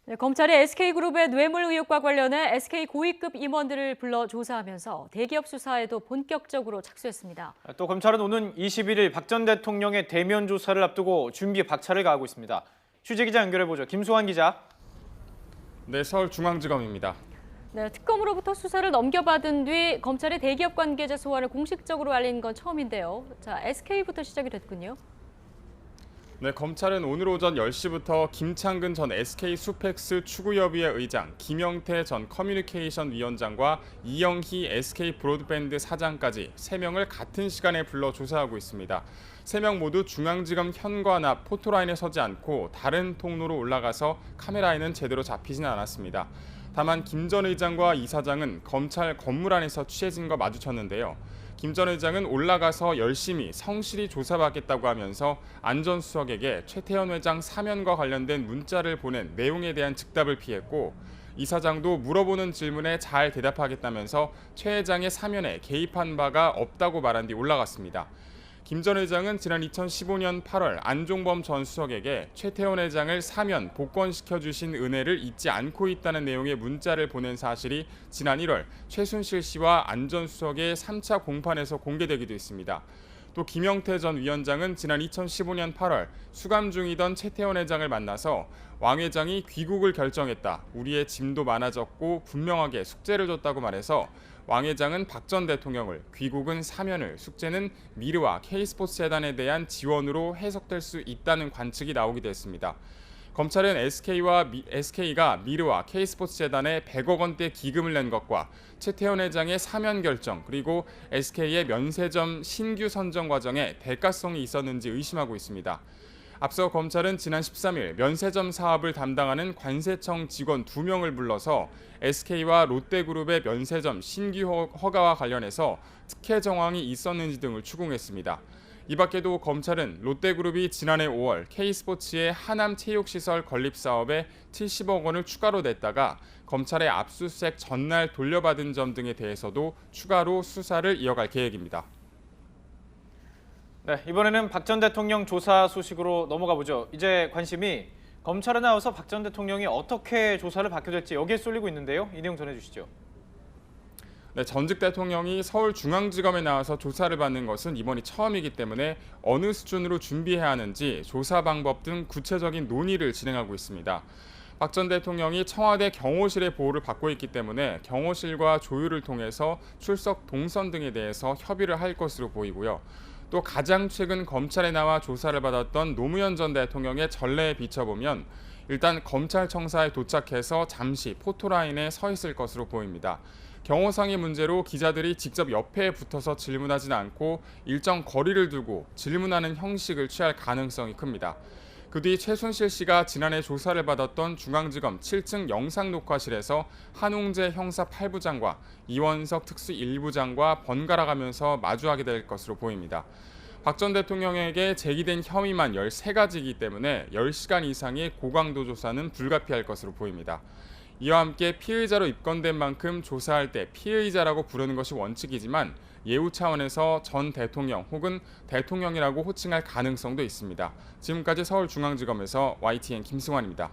네, 검찰이 SK그룹의 뇌물 의혹과 관련해 SK 고위급 임원들을 불러 조사하면서 대기업 수사에도 본격적으로 착수했습니다. 또 검찰은 오는 21일 박 전 대통령의 대면 조사를 앞두고 준비에 박차를 가하고 있습니다. 취재 기자 연결해보죠. 김수환 기자. 네, 서울중앙지검입니다. 네, 특검으로부터 수사를 넘겨받은 뒤 검찰이 대기업 관계자 소환을 공식적으로 알린 건 처음인데요. 자, SK부터 시작이 됐군요. 네, 검찰은 오늘 오전 10시부터 김창근 전 SK수펙스 추구협의회 의장, 김영태 전 커뮤니케이션 위원장과 이영희 SK브로드밴드 사장까지 3명을 같은 시간에 불러 조사하고 있습니다. 3명 모두 중앙지검 현관 앞 포토라인에 서지 않고 다른 통로로 올라가서 카메라에는 제대로 잡히진 않았습니다. 다만 김 전 의장과 이 사장은 검찰 건물 안에서 취재진과 마주쳤는데요. 김 전 의장은 올라가서 열심히 성실히 조사받겠다고 하면서 안 전 수석에게 최태원 회장 사면과 관련된 문자를 보낸 내용에 대한 즉답을 피했고, 이 사장도 물어보는 질문에 잘 대답하겠다면서 최 회장의 사면에 개입한 바가 없다고 말한 뒤 올라갔습니다. 김 전 회장은 지난 2015년 8월 안종범 전 수석에게 최태원 회장을 사면 복권시켜 주신 은혜를 잊지 않고 있다는 내용의 문자를 보낸 사실이 지난 1월 최순실 씨와 안 전 수석의 3차 공판에서 공개되기도 했습니다. 또 김영태 전 위원장은 지난 2015년 8월 수감 중이던 최태원 회장을 만나서 왕 회장이 귀국을 결정했다. 우리의 짐도 많아졌고 분명하게 숙제를 줬다고 말해서 왕 회장은 박 전 대통령을, 귀국은 사면을, 숙제는 미르와 K스포츠 재단에 대한 지원으로 해석될 수 있다는 관측이 나오기도 했습니다. 검찰은 SK가 미르와 K스포츠 재단에 100억 원대 기금을 낸 것과 최태원 회장의 사면 결정, 그리고 SK의 면세점 신규 선정 과정에 대가성이 있었는지 의심하고 있습니다. 앞서 검찰은 지난 13일 면세점 사업을 담당하는 관세청 직원 2명을 불러서 SK와 롯데그룹의 면세점 신규 허가와 관련해서 특혜 정황이 있었는지 등을 추궁했습니다. 이 밖에도 검찰은 롯데그룹이 지난해 5월 K스포츠의 하남체육시설 건립 사업에 70억 원을 추가로 냈다가 검찰의 압수수색 전날 돌려받은 점 등에 대해서도 추가로 수사를 이어갈 계획입니다. 네, 이번에는 박 전 대통령 조사 소식으로 넘어가 보죠. 이제 관심이 검찰에 나와서 박 전 대통령이 어떻게 조사를 받게 될지 여기에 쏠리고 있는데요. 이 내용 전해주시죠. 네, 전직 대통령이 서울중앙지검에 나와서 조사를 받는 것은 이번이 처음이기 때문에 어느 수준으로 준비해야 하는지 조사 방법 등 구체적인 논의를 진행하고 있습니다. 박 전 대통령이 청와대 경호실의 보호를 받고 있기 때문에 경호실과 조율을 통해서 출석 동선 등에 대해서 협의를 할 것으로 보이고요. 또 가장 최근 검찰에 나와 조사를 받았던 노무현 전 대통령의 전례에 비춰보면 일단 검찰청사에 도착해서 잠시 포토라인에 서 있을 것으로 보입니다. 경호상의 문제로 기자들이 직접 옆에 붙어서 질문하지는 않고 일정 거리를 두고 질문하는 형식을 취할 가능성이 큽니다. 그 뒤 최순실 씨가 지난해 조사를 받았던 중앙지검 7층 영상녹화실에서 한웅재 형사 8부장과 이원석 특수 1부장과 번갈아 가면서 마주하게 될 것으로 보입니다. 박 전 대통령에게 제기된 혐의만 13가지이기 때문에 10시간 이상의 고강도 조사는 불가피할 것으로 보입니다. 이와 함께 피의자로 입건된 만큼 조사할 때 피의자라고 부르는 것이 원칙이지만 예우 차원에서 전 대통령 혹은 대통령이라고 호칭할 가능성도 있습니다. 지금까지 서울중앙지검에서 YTN 김승환입니다.